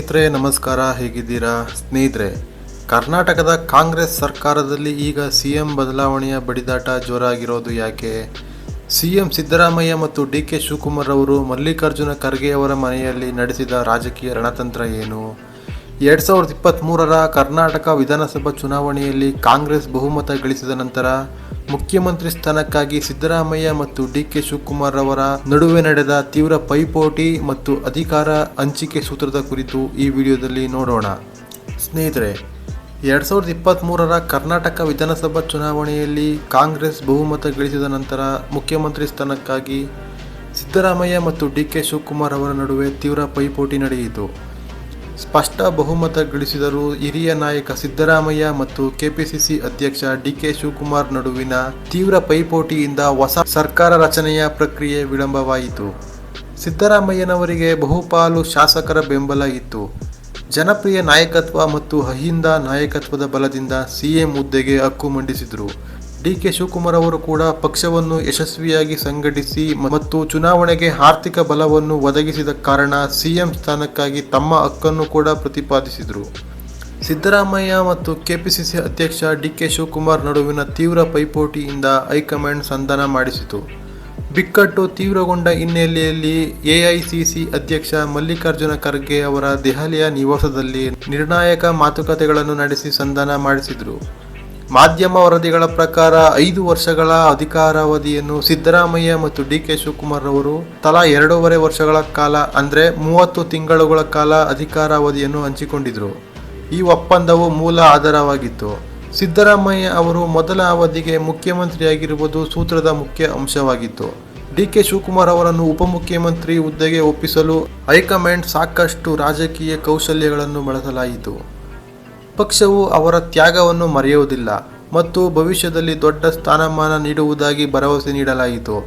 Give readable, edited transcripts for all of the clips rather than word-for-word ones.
ಸ್ನೇಹಿತರೆ ನಮಸ್ಕಾರ, ಹೇಗಿದ್ದೀರಾ ಸ್ನೇಹಿತರೆ? ಕರ್ನಾಟಕದ ಕಾಂಗ್ರೆಸ್ ಸರ್ಕಾರದಲ್ಲಿ ಈಗ ಸಿಎಂ ಬದಲಾವಣೆಯ ಬಡಿದಾಟ ಜೋರಾಗಿರೋದು ಯಾಕೆ? ಸಿಎಂ ಸಿದ್ದರಾಮಯ್ಯ ಮತ್ತು ಡಿ.ಕೆ. ಶಿವಕುಮಾರ್ ಅವರು ಮಲ್ಲಿಕಾರ್ಜುನ ಖರ್ಗೆ ಅವರ ಮನೆಯಲ್ಲಿ ನಡೆಸಿದ ರಾಜಕೀಯ ರಣತಂತ್ರ ಏನು? 2023ರ ಕರ್ನಾಟಕ ವಿಧಾನಸಭಾ ಚುನಾವಣೆಯಲ್ಲಿ ಕಾಂಗ್ರೆಸ್ ಬಹುಮತ ಗಳಿಸಿದ ನಂತರ ಮುಖ್ಯಮಂತ್ರಿ ಸ್ಥಾನಕ್ಕಾಗಿ ಸಿದ್ದರಾಮಯ್ಯ ಮತ್ತು ಡಿ.ಕೆ. ಶಿವಕುಮಾರ್ ಅವರ ನಡುವೆ ನಡೆದ ತೀವ್ರ ಪೈಪೋಟಿ ಮತ್ತು ಅಧಿಕಾರ ಹಂಚಿಕೆ ಸೂತ್ರದ ಕುರಿತು ಈ ವಿಡಿಯೋದಲ್ಲಿ ನೋಡೋಣ. ಸ್ನೇಹಿತರೆ, 2023ರ ಕರ್ನಾಟಕ ವಿಧಾನಸಭಾ ಚುನಾವಣೆಯಲ್ಲಿ ಕಾಂಗ್ರೆಸ್ ಬಹುಮತ ಗಳಿಸಿದ ನಂತರ ಮುಖ್ಯಮಂತ್ರಿ ಸ್ಥಾನಕ್ಕಾಗಿ ಸಿದ್ದರಾಮಯ್ಯ ಮತ್ತು ಡಿ.ಕೆ. ಶಿವಕುಮಾರ್ ಅವರ ನಡುವೆ ತೀವ್ರ ಪೈಪೋಟಿ ನಡೆಯಿತು. ಸ್ಪಷ್ಟ ಬಹುಮತ ಗಳಿಸಿದರೂ ಹಿರಿಯ ನಾಯಕ ಸಿದ್ದರಾಮಯ್ಯ ಮತ್ತು ಕೆಪಿಸಿಸಿ ಅಧ್ಯಕ್ಷ ಡಿ.ಕೆ. ಶಿವಕುಮಾರ್ ನಡುವಿನ ತೀವ್ರ ಪೈಪೋಟಿಯಿಂದ ಹೊಸ ಸರ್ಕಾರ ರಚನೆಯ ಪ್ರಕ್ರಿಯೆ ವಿಳಂಬವಾಯಿತು. ಸಿದ್ದರಾಮಯ್ಯನವರಿಗೆ ಬಹುಪಾಲು ಶಾಸಕರ ಬೆಂಬಲ ಇತ್ತು. ಜನಪ್ರಿಯ ನಾಯಕತ್ವ ಮತ್ತು ಅಹಿಂದ ನಾಯಕತ್ವದ ಬಲದಿಂದ ಸಿಎಂ ಹುದ್ದೆಗೆ ಹಕ್ಕು ಮಂಡಿಸಿದರು. ಡಿ.ಕೆ. ಶಿವಕುಮಾರ್ ಅವರು ಕೂಡ ಪಕ್ಷವನ್ನು ಯಶಸ್ವಿಯಾಗಿ ಸಂಘಟಿಸಿ ಮತ್ತು ಚುನಾವಣೆಗೆ ಆರ್ಥಿಕ ಬಲವನ್ನು ಒದಗಿಸಿದ ಕಾರಣ ಸಿಎಂ ಸ್ಥಾನಕ್ಕಾಗಿ ತಮ್ಮ ಹಕ್ಕನ್ನು ಕೂಡ ಪ್ರತಿಪಾದಿಸಿದರು. ಸಿದ್ದರಾಮಯ್ಯ ಮತ್ತು ಕೆಪಿಸಿಸಿ ಅಧ್ಯಕ್ಷ ಡಿ.ಕೆ. ಶಿವಕುಮಾರ್ ನಡುವಿನ ತೀವ್ರ ಪೈಪೋಟಿಯಿಂದ ಹೈಕಮಾಂಡ್ ಸಂಧಾನ ಮಾಡಿಸಿತು. ಬಿಕ್ಕಟ್ಟು ತೀವ್ರಗೊಂಡ ಹಿನ್ನೆಲೆಯಲ್ಲಿ ಎಐಸಿಸಿ ಅಧ್ಯಕ್ಷ ಮಲ್ಲಿಕಾರ್ಜುನ ಖರ್ಗೆ ಅವರ ದೆಹಲಿಯ ನಿವಾಸದಲ್ಲಿ ನಿರ್ಣಾಯಕ ಮಾತುಕತೆಗಳನ್ನು ನಡೆಸಿ ಸಂಧಾನ ಮಾಡಿಸಿದರು. ಮಾಧ್ಯಮ ವರದಿಗಳ ಪ್ರಕಾರ 5 ವರ್ಷಗಳ ಅಧಿಕಾರಾವಧಿಯನ್ನು ಸಿದ್ದರಾಮಯ್ಯ ಮತ್ತು ಡಿ.ಕೆ. ಶಿವಕುಮಾರ್ ಅವರು ತಲಾ 2.5 ವರ್ಷಗಳ ಕಾಲ ಅಂದರೆ 30 ತಿಂಗಳುಗಳ ಕಾಲ ಅಧಿಕಾರಾವಧಿಯನ್ನು ಹಂಚಿಕೊಂಡಿದ್ದರು. ಈ ಒಪ್ಪಂದವು ಮೂಲ ಆಧಾರವಾಗಿತ್ತು. ಸಿದ್ದರಾಮಯ್ಯ ಅವರು ಮೊದಲ ಅವಧಿಗೆ ಮುಖ್ಯಮಂತ್ರಿಯಾಗಿರುವುದು ಸೂತ್ರದ ಮುಖ್ಯ ಅಂಶವಾಗಿತ್ತು. ಡಿ.ಕೆ. ಶಿವಕುಮಾರ್ ಅವರನ್ನು ಉಪಮುಖ್ಯಮಂತ್ರಿ ಹುದ್ದೆಗೆ ಒಪ್ಪಿಸಲು ಹೈಕಮಾಂಡ್ ಸಾಕಷ್ಟು ರಾಜಕೀಯ ಕೌಶಲ್ಯಗಳನ್ನು ಬಳಸಲಾಯಿತು. ಪಕ್ಷವು ಅವರ ತ್ಯಾಗವನ್ನು ಮರೆಯುವುದಿಲ್ಲ ಮತ್ತು ಭವಿಷ್ಯದಲ್ಲಿ ದೊಡ್ಡ ಸ್ಥಾನಮಾನ ನೀಡುವುದಾಗಿ ಭರವಸೆ ನೀಡಲಾಯಿತು.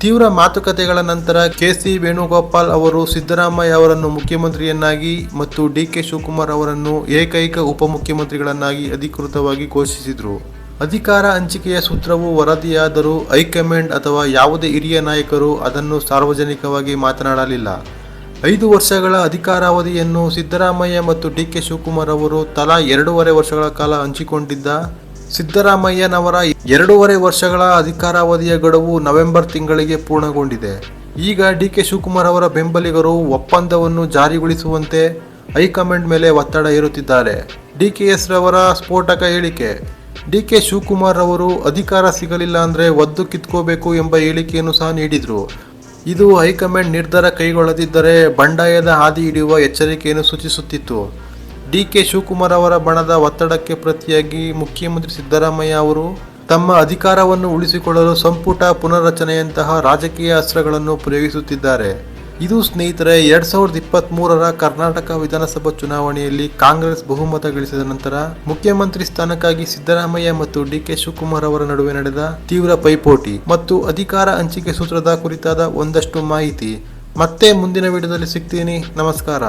ತೀವ್ರ ಮಾತುಕತೆಗಳ ನಂತರ ಕೆ.ಸಿ. ವೇಣುಗೋಪಾಲ್ ಅವರು ಸಿದ್ದರಾಮಯ್ಯ ಅವರನ್ನು ಮುಖ್ಯಮಂತ್ರಿಯನ್ನಾಗಿ ಮತ್ತು ಡಿ.ಕೆ. ಶಿವಕುಮಾರ್ ಅವರನ್ನು ಏಕೈಕ ಉಪಮುಖ್ಯಮಂತ್ರಿಗಳನ್ನಾಗಿ ಅಧಿಕೃತವಾಗಿ ಘೋಷಿಸಿದರು. ಅಧಿಕಾರ ಹಂಚಿಕೆಯ ಸೂತ್ರವು ವರದಿಯಾದರೂ ಹೈಕಮಾಂಡ್ ಅಥವಾ ಯಾವುದೇ ಹಿರಿಯ ನಾಯಕರು ಅದನ್ನು ಸಾರ್ವಜನಿಕವಾಗಿ ಮಾತನಾಡಲಿಲ್ಲ. 5 ವರ್ಷಗಳ ಅಧಿಕಾರಾವಧಿಯನ್ನು ಸಿದ್ದರಾಮಯ್ಯ ಮತ್ತು ಡಿ.ಕೆ. ಶಿವಕುಮಾರ್ ಅವರು ತಲಾ 2.5 ವರ್ಷಗಳ ಕಾಲ ಹಂಚಿಕೊಂಡಿದ್ದ ಸಿದ್ದರಾಮಯ್ಯನವರ 2.5 ವರ್ಷಗಳ ಅಧಿಕಾರಾವಧಿಯ ಗಡುವು ನವೆಂಬರ್ ತಿಂಗಳಿಗೆ ಪೂರ್ಣಗೊಂಡಿದೆ. ಈಗ ಡಿ.ಕೆ. ಶಿವಕುಮಾರ್ ಅವರ ಬೆಂಬಲಿಗರು ಒಪ್ಪಂದವನ್ನು ಜಾರಿಗೊಳಿಸುವಂತೆ ಹೈಕಮಾಂಡ್ ಮೇಲೆ ಒತ್ತಡ ಹೇರುತ್ತಿದ್ದಾರೆ. ಡಿ.ಕೆ.ಎಸ್ ರವರ ಸ್ಫೋಟಕ ಹೇಳಿಕೆ. ಡಿ.ಕೆ. ಶಿವಕುಮಾರ್ ಅವರು ಅಧಿಕಾರ ಸಿಗಲಿಲ್ಲ ಅಂದರೆ ಒದ್ದು ಕಿತ್ಕೋಬೇಕು ಎಂಬ ಹೇಳಿಕೆಯನ್ನು ಸಹ ನೀಡಿದರು. ಇದು ಹೈಕಮಾಂಡ್ ನಿರ್ಧಾರ ಕೈಗೊಳ್ಳದಿದ್ದರೆ ಬಂಡಾಯದ ಹಾದಿ ಹಿಡಿಯುವ ಎಚ್ಚರಿಕೆಯನ್ನು ಸೂಚಿಸುತ್ತಿತ್ತು. ಡಿ.ಕೆ. ಶಿವಕುಮಾರ್ ಅವರ ಬಣದ ಒತ್ತಡಕ್ಕೆ ಪ್ರತಿಯಾಗಿ ಮುಖ್ಯಮಂತ್ರಿ ಸಿದ್ದರಾಮಯ್ಯ ಅವರು ತಮ್ಮ ಅಧಿಕಾರವನ್ನು ಉಳಿಸಿಕೊಳ್ಳಲು ಸಂಪುಟ ಪುನರ್ರಚನೆಯಂತಹ ರಾಜಕೀಯ ಅಸ್ತ್ರಗಳನ್ನು ಪ್ರಯೋಗಿಸುತ್ತಿದ್ದಾರೆ. ಇದು ಸ್ನೇಹಿತರೆ 2023ರ ಕರ್ನಾಟಕ ವಿಧಾನಸಭಾ ಚುನಾವಣೆಯಲ್ಲಿ ಕಾಂಗ್ರೆಸ್ ಬಹುಮತ ಗಳಿಸಿದ ನಂತರ ಮುಖ್ಯಮಂತ್ರಿ ಸ್ಥಾನಕ್ಕಾಗಿ ಸಿದ್ದರಾಮಯ್ಯ ಮತ್ತು ಡಿ.ಕೆ. ಶಿವಕುಮಾರ್ ಅವರ ನಡುವೆ ನಡೆದ ತೀವ್ರ ಪೈಪೋಟಿ ಮತ್ತು ಅಧಿಕಾರ ಹಂಚಿಕೆ ಸೂತ್ರದ ಕುರಿತಾದ ಒಂದಷ್ಟು ಮಾಹಿತಿ. ಮತ್ತೆ ಮುಂದಿನ ವಿಡಿಯೋದಲ್ಲಿ ಸಿಗ್ತೀನಿ. ನಮಸ್ಕಾರ.